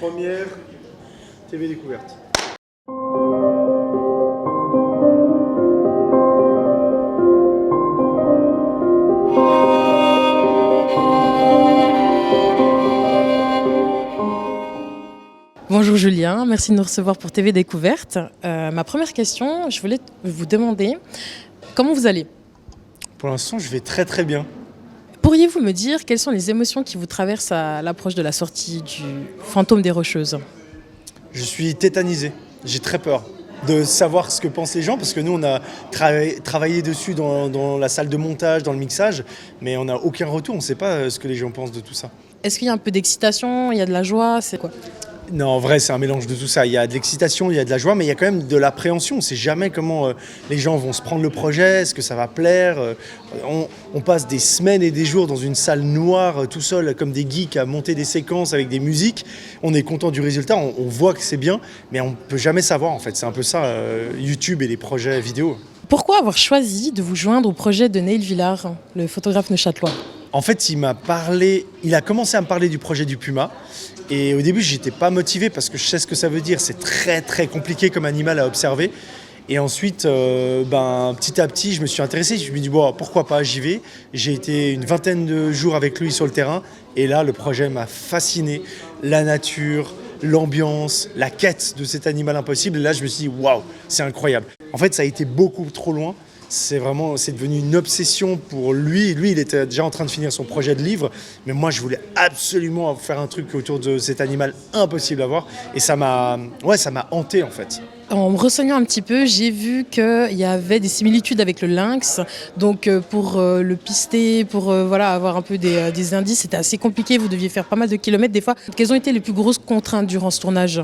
Première TV découverte. Bonjour Julien, merci de nous recevoir pour TV Découverte. Ma première question, je voulais vous demander comment vous allez. Pour l'instant, je vais très très bien. Pourriez-vous me dire quelles sont les émotions qui vous traversent à l'approche de la sortie du Fantôme des Rocheuses ? Je suis tétanisé. J'ai très peur de savoir ce que pensent les gens parce que nous, on a travaillé dessus dans la salle de montage, dans le mixage, mais on n'a aucun retour. On ne sait pas ce que les gens pensent de tout ça. Est-ce qu'il y a un peu d'excitation, il y a de la joie, c'est quoi ? Non, en vrai, c'est un mélange de tout ça. Il y a de l'excitation, il y a de la joie, mais il y a quand même de l'appréhension. On ne sait jamais comment les gens vont se prendre le projet, est-ce que ça va plaire. On passe des semaines et des jours dans une salle noire, tout seul, comme des geeks, à monter des séquences avec des musiques. On est content du résultat, on voit que c'est bien, mais on ne peut jamais savoir, en fait. C'est un peu ça, YouTube et les projets vidéo. Pourquoi avoir choisi de vous joindre au projet de Neil Villard, le photographe neuchâtelois ? En fait, il a commencé à me parler du projet du Puma. Et au début, j'étais pas motivé parce que je sais ce que ça veut dire. C'est très très compliqué comme animal à observer. Et ensuite, petit à petit, je me suis intéressé. Je me suis dit, bon, pourquoi pas, j'y vais. J'ai été une vingtaine de jours avec lui sur le terrain. Et là, le projet m'a fasciné. La nature, l'ambiance, la quête de cet animal impossible. Et là, je me suis dit, waouh, c'est incroyable. En fait, ça a été beaucoup trop loin. C'est devenu une obsession pour lui. Lui, il était déjà en train de finir son projet de livre. Mais moi, je voulais absolument faire un truc autour de cet animal impossible à voir. Et ça m'a hanté, en fait. En me renseignant un petit peu, j'ai vu qu'il y avait des similitudes avec le lynx. Donc pour le pister, pour avoir un peu des indices, c'était assez compliqué. Vous deviez faire pas mal de kilomètres des fois. Quelles ont été les plus grosses contraintes durant ce tournage ?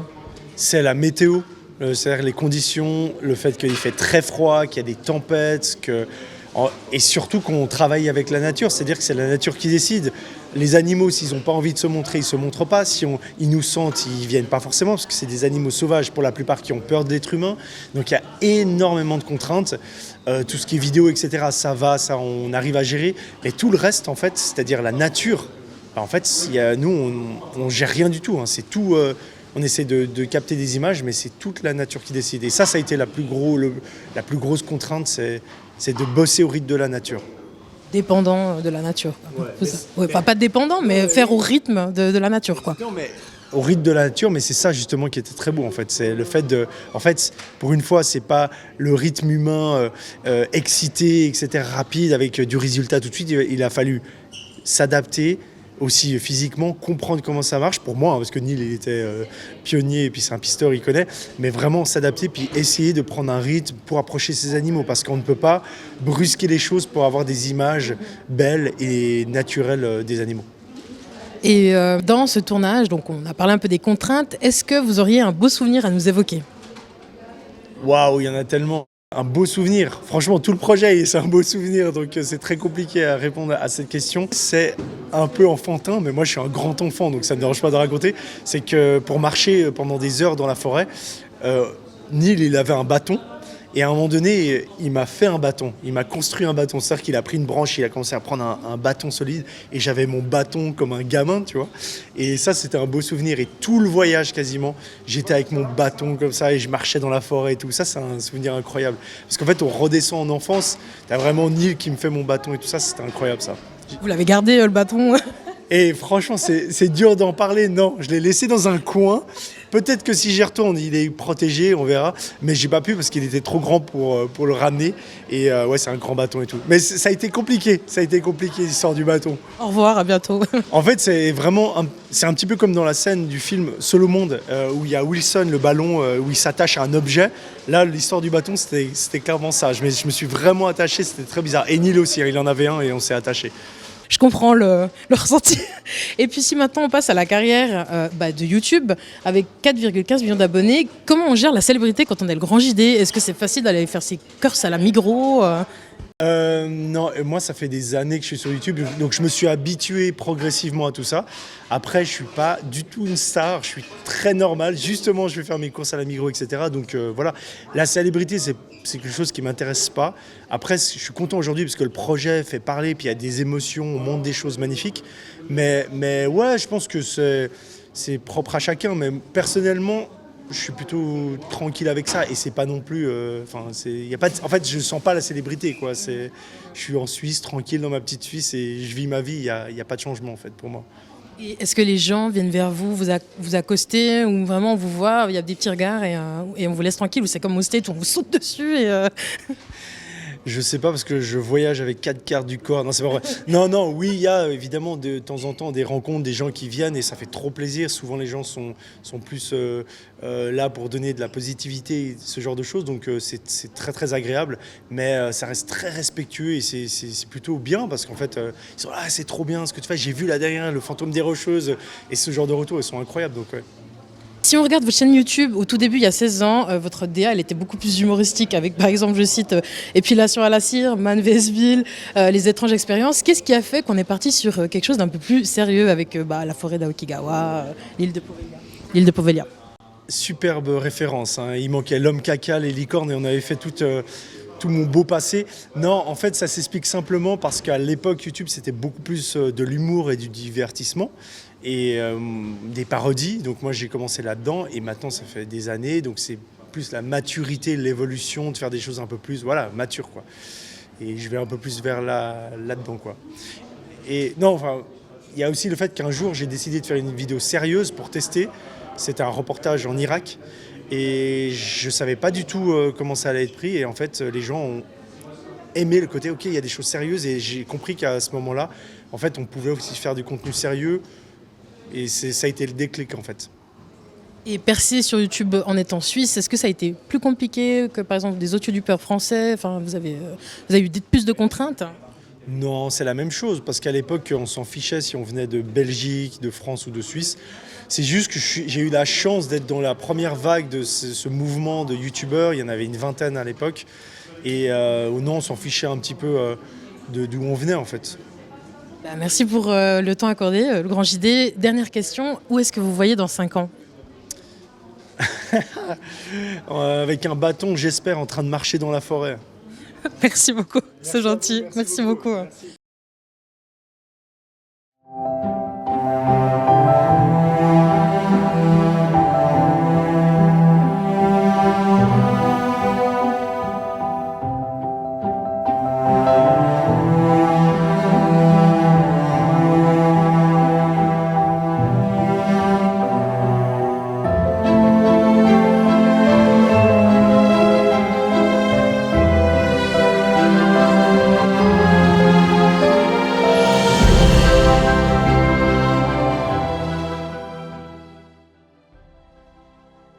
C'est la météo. C'est-à-dire les conditions, le fait qu'il fait très froid, qu'il y a des tempêtes, et surtout qu'on travaille avec la nature, c'est-à-dire que c'est la nature qui décide. Les animaux, s'ils n'ont pas envie de se montrer, ils ne se montrent pas. Si ils nous sentent, ils ne viennent pas forcément, parce que c'est des animaux sauvages pour la plupart qui ont peur de l'être humain. Donc il y a énormément de contraintes. Tout ce qui est vidéo, etc., ça on arrive à gérer. Mais tout le reste, en fait, c'est-à-dire la nature, nous, on ne gère rien du tout. C'est tout... On essaie de capter des images, mais c'est toute la nature qui décide. Et ça a été la plus grosse contrainte, c'est de bosser au rythme de la nature. Dépendant de la nature. Ouais, Pas dépendant, mais faire au rythme de la nature, quoi. Non, mais au rythme de la nature, mais c'est ça justement qui était très beau, en fait. C'est le fait pour une fois, c'est pas le rythme humain excité, etc., rapide, avec du résultat tout de suite. Il a fallu s'adapter, aussi physiquement, comprendre comment ça marche, pour moi, parce que Neil il était pionnier et puis c'est un pisteur, il connaît, mais vraiment s'adapter puis essayer de prendre un rythme pour approcher ces animaux, parce qu'on ne peut pas brusquer les choses pour avoir des images belles et naturelles des animaux. Et dans ce tournage, donc on a parlé un peu des contraintes, est-ce que vous auriez un beau souvenir à nous évoquer ? Waouh, il y en a tellement. Un beau souvenir. Franchement, tout le projet, c'est un beau souvenir, donc c'est très compliqué à répondre à cette question. C'est un peu enfantin, mais moi je suis un grand enfant, donc ça ne me dérange pas de raconter. C'est que pour marcher pendant des heures dans la forêt, Neil, il avait un bâton. Et à un moment donné, il m'a fait un bâton. Il m'a construit un bâton. C'est-à-dire qu'il a pris une branche, il a commencé à prendre un bâton solide. Et j'avais mon bâton comme un gamin, tu vois. Et ça, c'était un beau souvenir. Et tout le voyage, quasiment, j'étais avec mon bâton comme ça et je marchais dans la forêt et tout. Ça, c'est un souvenir incroyable. Parce qu'en fait, on redescend en enfance. T'as vraiment Neil qui me fait mon bâton et tout ça. C'était incroyable, ça. Vous l'avez gardé, le bâton ? Et franchement, c'est dur d'en parler. Non, je l'ai laissé dans un coin. Peut-être que si j'y retourne, il est protégé, on verra. Mais j'ai pas pu parce qu'il était trop grand pour le ramener. Et c'est un grand bâton et tout. Mais ça a été compliqué. L'histoire du bâton. Au revoir, à bientôt. En fait, c'est un petit peu comme dans la scène du film Solo Monde, où il y a Wilson, le ballon, où il s'attache à un objet. Là, l'histoire du bâton, c'était clairement ça. Je me suis vraiment attaché, c'était très bizarre. Et Neil aussi, il en avait un et on s'est attaché. Je comprends le ressenti. Et puis si maintenant on passe à la carrière de YouTube, avec 4,15 millions d'abonnés, comment on gère la célébrité quand on est le grand JD ? Est-ce que c'est facile d'aller faire ses courses à la Migros ? Non, moi ça fait des années que je suis sur YouTube, donc je me suis habitué progressivement à tout ça. Après, je suis pas du tout une star, je suis très normal. Justement, je vais faire mes courses à la Migros, etc. Donc voilà, la célébrité, c'est quelque chose qui m'intéresse pas. Après, je suis content aujourd'hui parce que le projet fait parler, puis il y a des émotions, on montre des choses magnifiques. Mais ouais, je pense que c'est propre à chacun, mais personnellement, je suis plutôt tranquille avec ça et c'est pas non plus. Y a pas en fait, je sens pas la célébrité, quoi. Je suis en Suisse, tranquille dans ma petite Suisse et je vis ma vie. Il y a pas de changement en fait pour moi. Et est-ce que les gens viennent vers vous, vous accoster, ou vraiment on vous voit, il y a des petits regards et on vous laisse tranquille, ou c'est comme au States où on vous saute dessus Je sais pas parce que je voyage avec 4 cartes du corps. Non, c'est pas vrai. Non, non, oui, il y a évidemment de temps en temps des rencontres, des gens qui viennent et ça fait trop plaisir. Souvent, les gens sont plus là pour donner de la positivité, ce genre de choses. Donc, c'est très, très agréable. Mais ça reste très respectueux et c'est plutôt bien parce qu'en fait, ils sont là, ah, c'est trop bien ce que tu fais. J'ai vu là derrière le fantôme des Rocheuses et ce genre de retours, ils sont incroyables. Donc, ouais. Si on regarde votre chaîne YouTube, au tout début, il y a 16 ans, votre DA, elle était beaucoup plus humoristique avec, par exemple, je cite, Épilation à la cire, Man vs Bill, Les étranges expériences. Qu'est-ce qui a fait qu'on est parti sur quelque chose d'un peu plus sérieux avec la forêt d'Aokigawa, l'île de Poveglia? Superbe référence, hein. Il manquait l'homme caca, les licornes et on avait fait tout mon beau passé. Non, en fait, ça s'explique simplement parce qu'à l'époque, YouTube, c'était beaucoup plus de l'humour et du divertissement et des parodies. Donc moi, j'ai commencé là-dedans et maintenant, ça fait des années. Donc c'est plus la maturité, l'évolution, de faire des choses un peu plus, voilà, matures, quoi. Et je vais un peu plus vers là-dedans, quoi. Et non, enfin, il y a aussi le fait qu'un jour, j'ai décidé de faire une vidéo sérieuse pour tester. C'était un reportage en Irak. Et je savais pas du tout comment ça allait être pris. Et en fait, les gens ont aimé le côté, ok, il y a des choses sérieuses. Et j'ai compris qu'à ce moment-là, en fait, on pouvait aussi faire du contenu sérieux. Et ça a été le déclic, en fait. Et percer sur YouTube en étant suisse, est-ce que ça a été plus compliqué que, par exemple, des autres youtubeurs français? Enfin, vous avez eu plus de contraintes? Non, c'est la même chose. Parce qu'à l'époque, on s'en fichait si on venait de Belgique, de France ou de Suisse. C'est juste que j'ai eu la chance d'être dans la première vague de ce mouvement de youtubeurs. Il y en avait une vingtaine à l'époque. Et non, on s'en fichait un petit peu d'où on venait, en fait. Merci pour le temps accordé, le grand JD. Dernière question, où est-ce que vous voyez dans 5 ans? Avec un bâton, j'espère, en train de marcher dans la forêt. Merci beaucoup, c'est gentil. Merci beaucoup. Merci.